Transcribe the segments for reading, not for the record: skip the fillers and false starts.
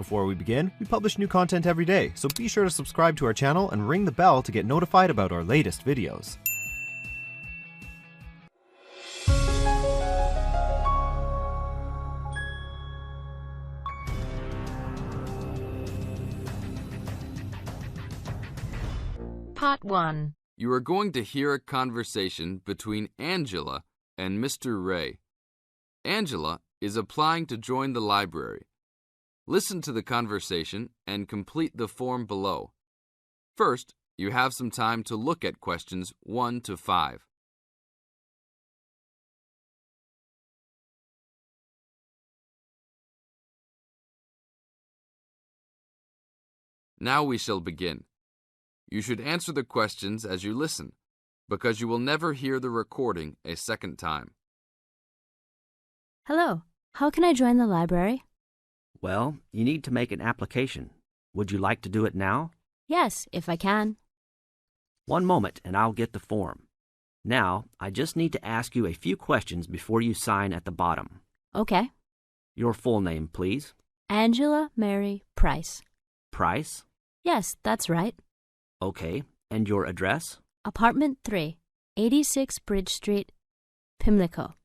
Before we begin, we publish new content every day, so be sure to subscribe to our channel and ring the bell to get notified about our latest videos. Part 1. You are going to hear a conversation between Angela and Mr. Ray. Angela is applying to join the library. Listen to the conversation and complete the form below. First, you have some time to look at questions 1 to 5. Now we shall begin. You should answer the questions as you listen, because you will never hear the recording a second time. Hello. How can I join the library? Well, you need to make an application. Would you like to do it now? Yes, if I can. One moment and I'll get the form. Now, I just need to ask you a few questions before you sign at the bottom. Okay. Your full name, please. Angela Mary Price. Price? Yes, that's right. Okay. And your address? Apartment 3, 86 Bridge Street, Pimlico.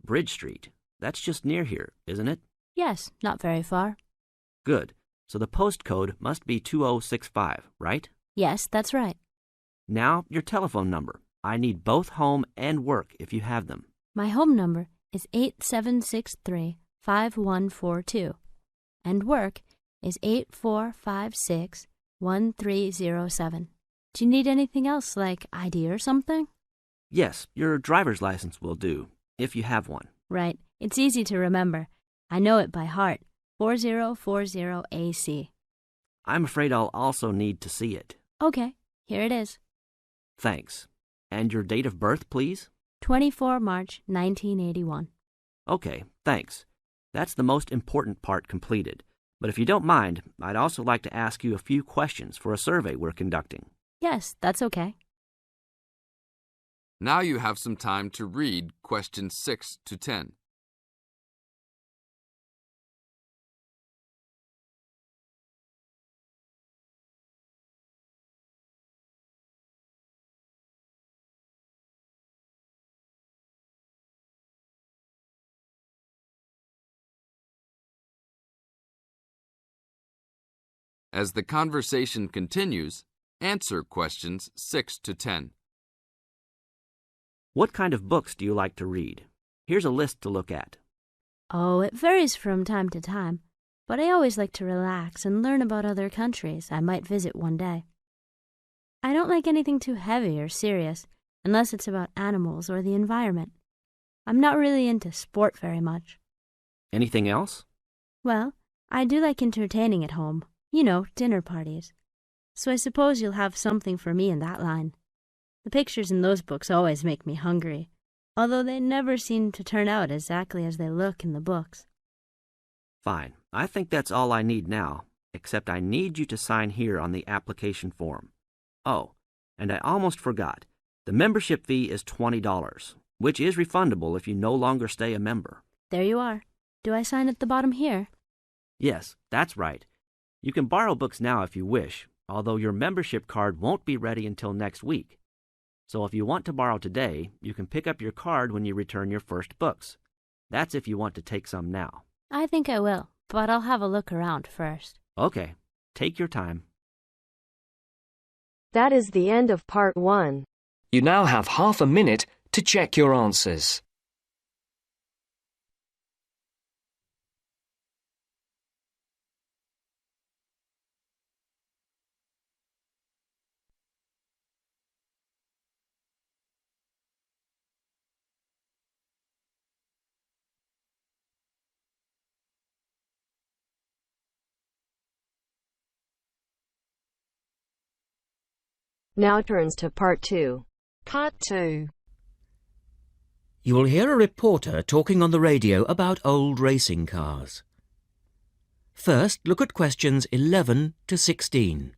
Bridge Street. That's just near here, isn't it? Yes, not very far. Good. So the postcode must be 2065, right? Yes, that's right. Now, your telephone number. I need both home and work if you have them. My home number is 8763-5142, and work is 8456-1307. Do you need anything else, like ID or something? Yes, your driver's license will do, if you have one. Right. It's easy to remember. I know it by heart. 4040AC. I'm afraid I'll also need to see it. Okay, here it is. Thanks. And your date of birth, please? 24 March 1981. Okay, thanks. That's the most important part completed. But if you don't mind, I'd also like to ask you a few questions for a survey we're conducting. Yes, that's okay. Now you have some time to read questions 6 to 10. As the conversation continues, answer questions 6 to 10. What kind of books do you like to read? Here's a list to look at. Oh, it varies from time to time, but I always like to relax and learn about other countries I might visit one day. I don't like anything too heavy or serious, unless it's about animals or the environment. I'm not really into sport very much. Anything else? Well, I do like entertaining at home. You know, dinner parties. So I suppose you'll have something for me in that line. The pictures in those books always make me hungry, although they never seem to turn out exactly as they look in the books. Fine. I think that's all I need now, except I need you to sign here on the application form. Oh, and I almost forgot. The membership fee is $20, which is refundable if you no longer stay a member. There you are. Do I sign at the bottom here? Yes, that's right. You can borrow books now if you wish, although your membership card won't be ready until next week. So if you want to borrow today, you can pick up your card when you return your first books. That's if you want to take some now. I think I will, but I'll have a look around first. Okay, take your time. That is the end of Part 1. You now have half a minute to check your answers. Now turns to Part 2. Part 2. You will hear a reporter talking on the radio about old racing cars. First, look at questions 11 to 16.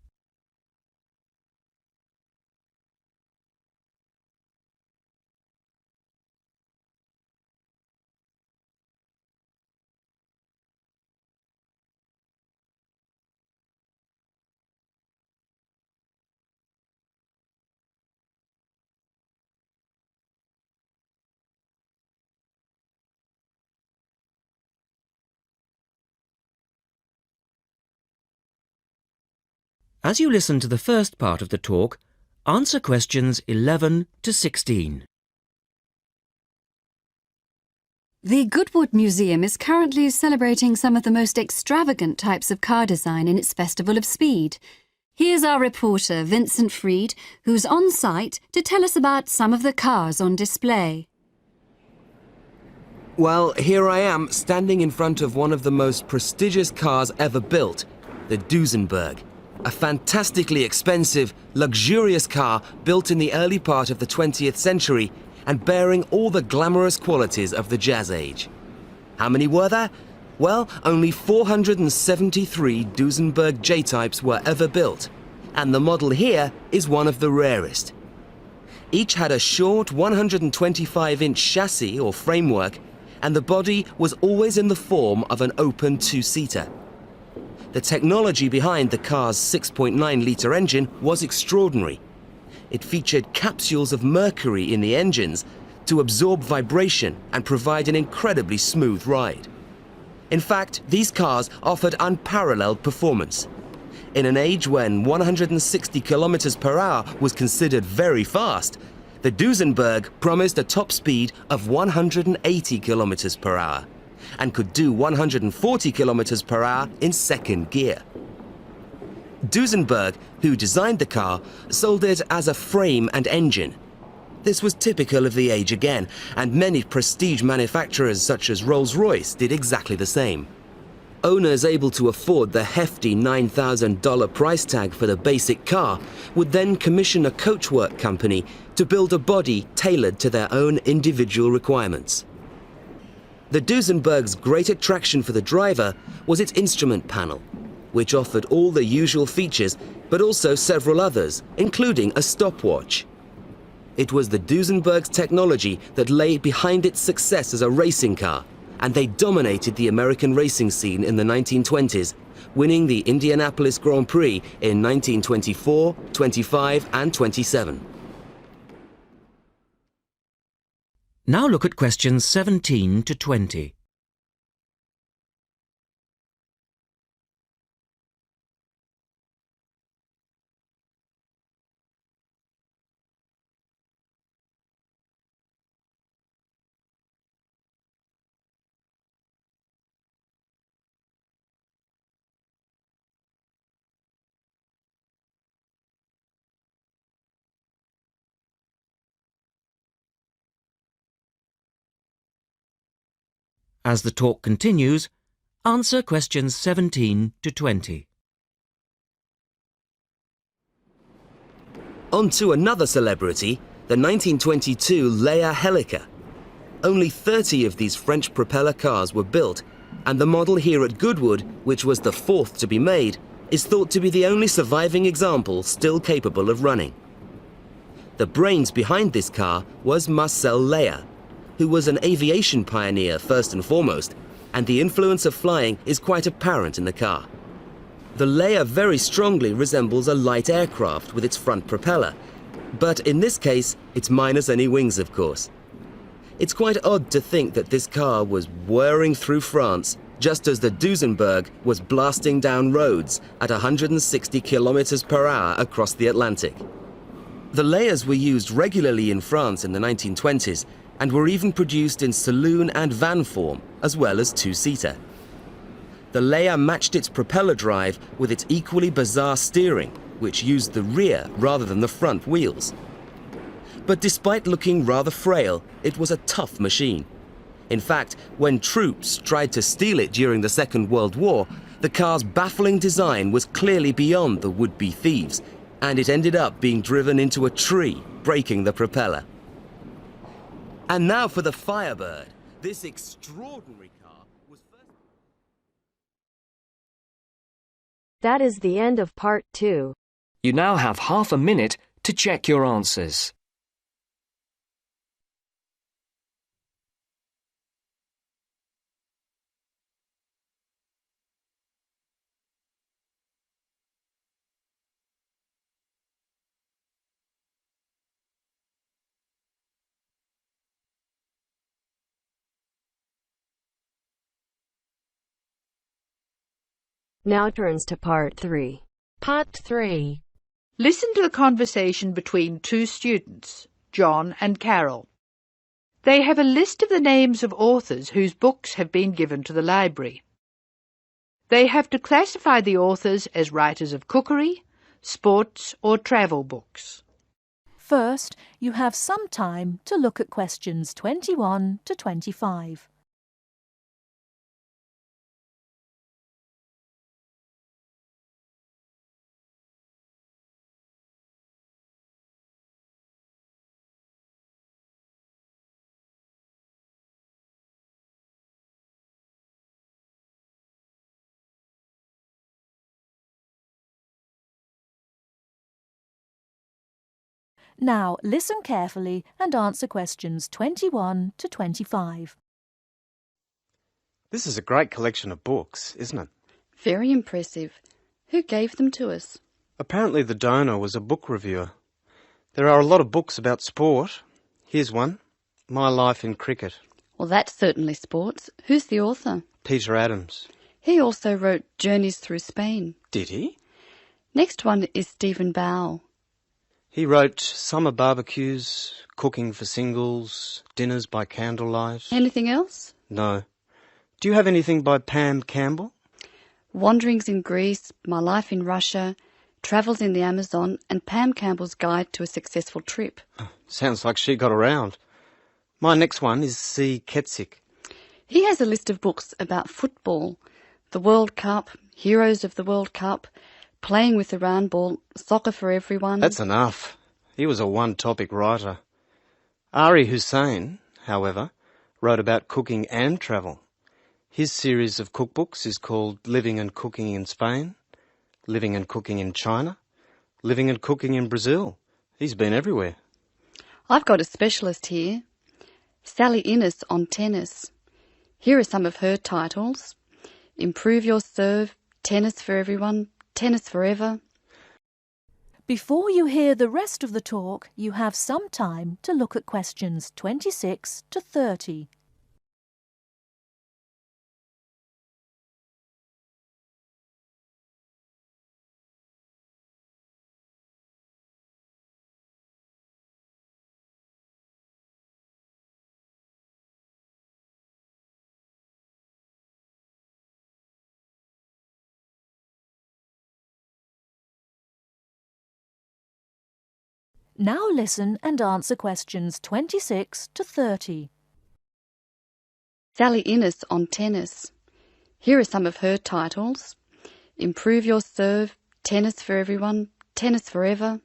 As you listen to the first part of the talk, answer questions 11 to 16. The Goodwood Museum is currently celebrating some of the most extravagant types of car design in its Festival of Speed. Here's our reporter, Vincent Freed, who's on site to tell us about some of the cars on display. Well, here I am, standing in front of one of the most prestigious cars ever built, the Duesenberg. A fantastically expensive, luxurious car built in the early part of the 20th century and bearing all the glamorous qualities of the Jazz Age. How many were there? Well, only 473 Duesenberg J-types were ever built, and the model here is one of the rarest. Each had a short 125-inch chassis or framework, and the body was always in the form of an open two-seater. The technology behind the car's 6.9-litre engine was extraordinary. It featured capsules of mercury in the engines to absorb vibration and provide an incredibly smooth ride. In fact, these cars offered unparalleled performance. In an age when 160 kilometers per hour was considered very fast, the Duesenberg promised a top speed of 180 kilometers per hour and could do 140 kilometers per hour in second gear. Duesenberg, who designed the car, sold it as a frame and engine. This was typical of the age again, and many prestige manufacturers such as Rolls-Royce did exactly the same. Owners able to afford the hefty $9,000 price tag for the basic car would then commission a coachwork company to build a body tailored to their own individual requirements. The Duesenberg's great attraction for the driver was its instrument panel, which offered all the usual features, but also several others, including a stopwatch. It was the Duesenberg's technology that lay behind its success as a racing car, and they dominated the American racing scene in the 1920s, winning the Indianapolis Grand Prix in 1924, 25, and 27. Now look at questions 17 to 20. As the talk continues, answer questions 17 to 20. On to another celebrity, the 1922 Leia Helica. Only 30 of these French propeller cars were built, and the model here at Goodwood, which was the fourth to be made, is thought to be the only surviving example still capable of running. The brains behind this car was Marcel Leia, who was an aviation pioneer first and foremost, and the influence of flying is quite apparent in the car. The Leia very strongly resembles a light aircraft with its front propeller, but in this case, it's minus any wings, of course. It's quite odd to think that this car was whirring through France just as the Duesenberg was blasting down roads at 160 kilometers per hour across the Atlantic. The Leias were used regularly in France in the 1920s and were even produced in saloon and van form, as well as two-seater. The Leia matched its propeller drive with its equally bizarre steering, which used the rear rather than the front wheels. But despite looking rather frail, it was a tough machine. In fact, when troops tried to steal it during the Second World War, the car's baffling design was clearly beyond the would-be thieves, and it ended up being driven into a tree, breaking the propeller. And now for the Firebird. This extraordinary car was first... That is the end of part 2. You now have half a minute to check your answers. Now turns to part 3. Part 3. Listen to the conversation between two students, John and Carol. They have a list of the names of authors whose books have been given to the library. They have to classify the authors as writers of cookery, sports or travel books. First, you have some time to look at questions 21 to 25. Now, listen carefully and answer questions 21 to 25. This is a great collection of books, isn't it? Very impressive. Who gave them to us? Apparently the donor was a book reviewer. There are a lot of books about sport. Here's one, My Life in Cricket. Well, that's certainly sports. Who's the author? Peter Adams. He also wrote Journeys Through Spain. Did he? Next one is Stephen Bow. He wrote Summer Barbecues, Cooking for Singles, Dinners by Candlelight. Anything else? No. Do you have anything by Pam Campbell? Wanderings in Greece, My Life in Russia, Travels in the Amazon, and Pam Campbell's Guide to a Successful Trip. Sounds like she got around. My next one is C. Ketzik. He has a list of books about football, the World Cup, Heroes of the World Cup, Playing with the Round Ball, Soccer for Everyone. That's enough. He was a one-topic writer. Ari Hussein, however, wrote about cooking and travel. His series of cookbooks is called Living and Cooking in Spain, Living and Cooking in China, Living and Cooking in Brazil. He's been everywhere. I've got a specialist here, Sally Innes on tennis. Here are some of her titles: Improve Your Serve, Tennis for Everyone, Tennis Forever. Before you hear the rest of the talk, you have some time to look at questions 26 to 30. Now listen and answer questions 26 to 30. Sally Innes on tennis. Here are some of her titles: Improve Your Serve, Tennis for Everyone, Tennis Forever.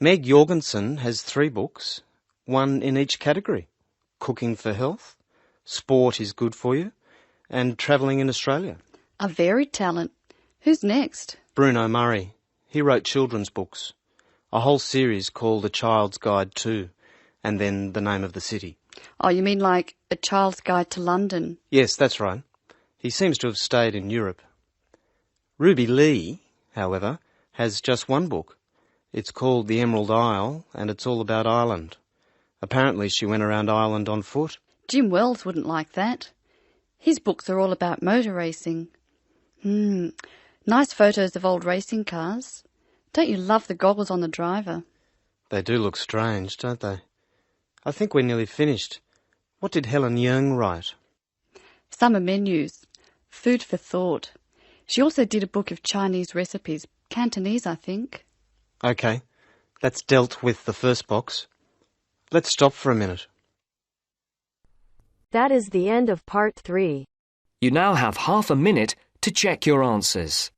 Meg Jorgensen has 3 books, one in each category: Cooking for Health, Sport is Good for You, and Travelling in Australia. A varied talent. Who's next? Bruno Murray. He wrote children's books, a whole series called A Child's Guide to, and then The Name of the City. Oh, you mean like A Child's Guide to London? Yes, that's right. He seems to have stayed in Europe. Ruby Lee, however, has just one book. It's called The Emerald Isle, and it's all about Ireland. Apparently she went around Ireland on foot. Jim Wells wouldn't like that. His books are all about motor racing. Nice photos of old racing cars. Don't you love the goggles on the driver? They do look strange, don't they? I think we're nearly finished. What did Helen Young write? Summer menus. Food for thought. She also did a book of Chinese recipes. Cantonese, I think. OK, that's dealt with the first box. Let's stop for a minute. That is the end of part 3. You now have half a minute to check your answers.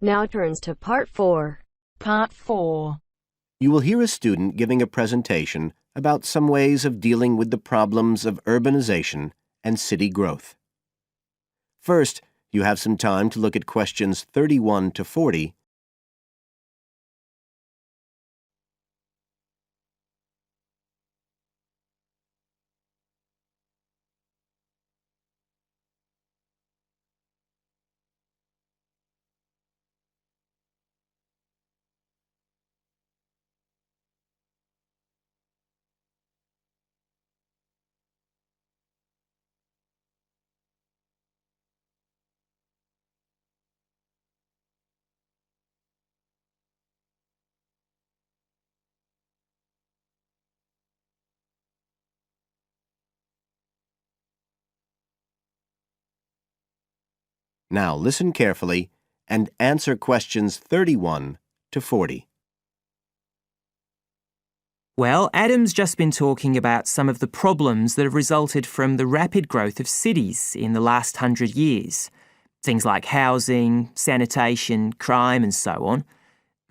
Now turns to part 4. Part 4. You will hear a student giving a presentation about some ways of dealing with the problems of urbanization and city growth. First, you have some time to look at questions 31 to 40. Now listen carefully and answer questions 31 to 40. Well, Adam's just been talking about some of the problems that have resulted from the rapid growth of cities in the last 100 years. Things like housing, sanitation, crime and so on.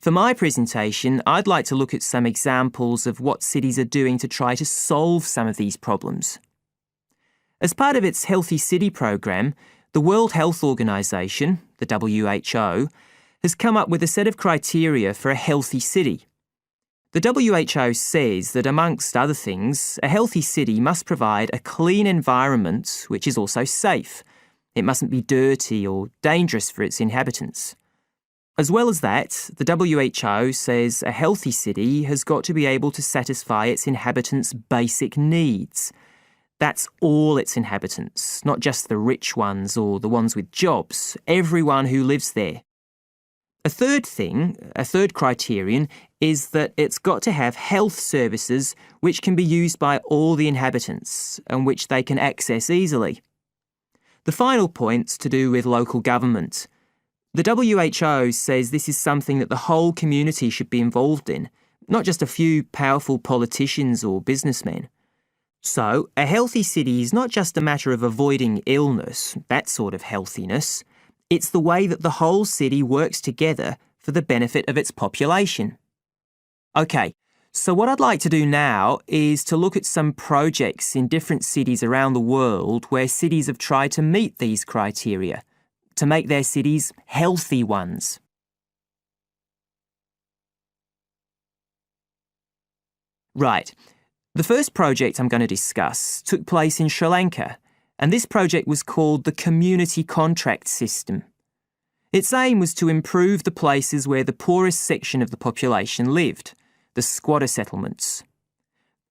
For my presentation, I'd like to look at some examples of what cities are doing to try to solve some of these problems. As part of its Healthy City program, the World Health Organization, the WHO, has come up with a set of criteria for a healthy city. The WHO says that, amongst other things, a healthy city must provide a clean environment which is also safe. It mustn't be dirty or dangerous for its inhabitants. As well as that, the WHO says a healthy city has got to be able to satisfy its inhabitants' basic needs. That's all its inhabitants, not just the rich ones or the ones with jobs, everyone who lives there. A third criterion, is that it's got to have health services which can be used by all the inhabitants and which they can access easily. The final point's to do with local government. The WHO says this is something that the whole community should be involved in, not just a few powerful politicians or businessmen. So, a healthy city is not just a matter of avoiding illness, that sort of healthiness. It's the way that the whole city works together for the benefit of its population. OK, so what I'd like to do now is to look at some projects in different cities around the world where cities have tried to meet these criteria, to make their cities healthy ones. Right, the first project I'm going to discuss took place in Sri Lanka, and this project was called the Community Contract System. Its aim was to improve the places where the poorest section of the population lived, the squatter settlements.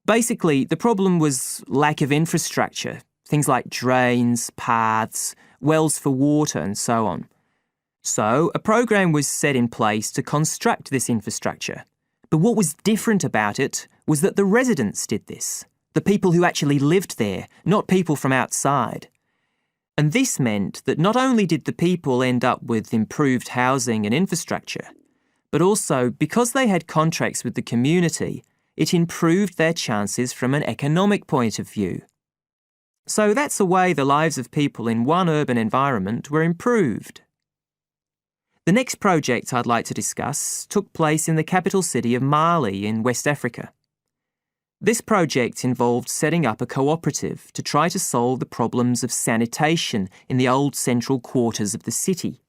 Basically, the problem was lack of infrastructure, things like drains, paths, wells for water and so on. So, a program was set in place to construct this infrastructure. But what was different about it was that the residents did this, the people who actually lived there, not people from outside. And this meant that not only did the people end up with improved housing and infrastructure, but also, because they had contracts with the community, it improved their chances from an economic point of view. So that's the way the lives of people in one urban environment were improved. The next project I'd like to discuss took place in the capital city of Mali in West Africa. This project involved setting up a cooperative to try to solve the problems of sanitation in the old central quarters of the city.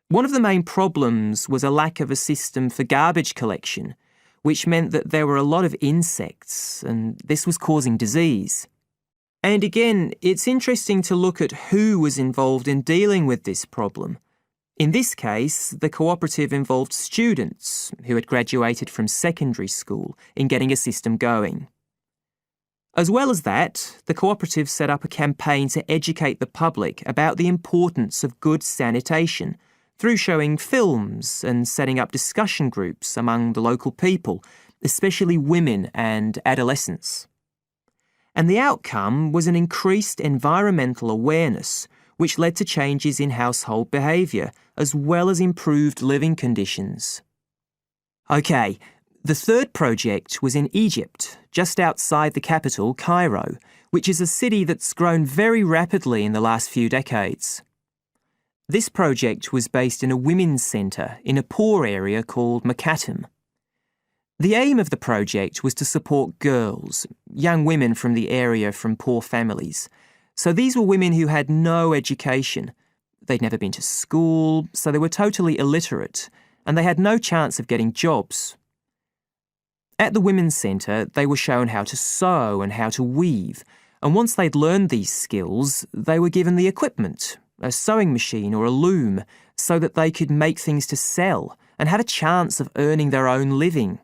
One of the main problems was a lack of a system for garbage collection, which meant that there were a lot of insects, and this was causing disease. And again, it's interesting to look at who was involved in dealing with this problem. In this case, the cooperative involved students who had graduated from secondary school in getting a system going. As well as that, the cooperative set up a campaign to educate the public about the importance of good sanitation through showing films and setting up discussion groups among the local people, especially women and adolescents. And the outcome was an increased environmental awareness, which led to changes in household behaviour, as well as improved living conditions. OK, the third project was in Egypt, just outside the capital, Cairo, which is a city that's grown very rapidly in the last few decades. This project was based in a women's centre in a poor area called Makatam. The aim of the project was to support girls, young women from the area from poor families. So these were women who had no education. They'd never been to school, so they were totally illiterate, and they had no chance of getting jobs. At the Women's Centre, they were shown how to sew and how to weave, and once they'd learned these skills, they were given the equipment, a sewing machine or a loom, so that they could make things to sell and have a chance of earning their own living.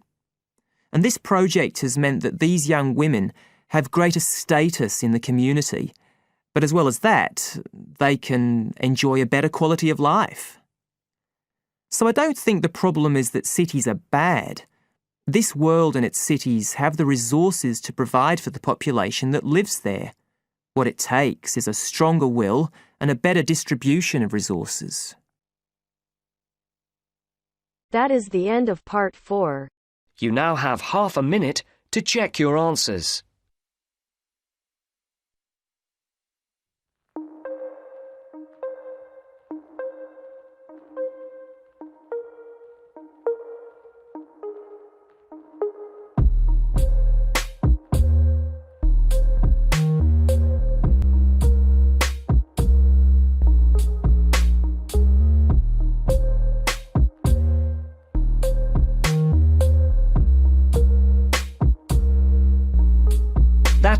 And this project has meant that these young women have greater status in the community, but as well as that, they can enjoy a better quality of life. So I don't think the problem is that cities are bad. This world and its cities have the resources to provide for the population that lives there. What it takes is a stronger will and a better distribution of resources. That is the end of part 4. You now have half a minute to check your answers.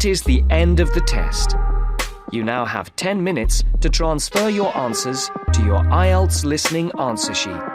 That is the end of the test. You now have 10 minutes to transfer your answers to your IELTS listening answer sheet.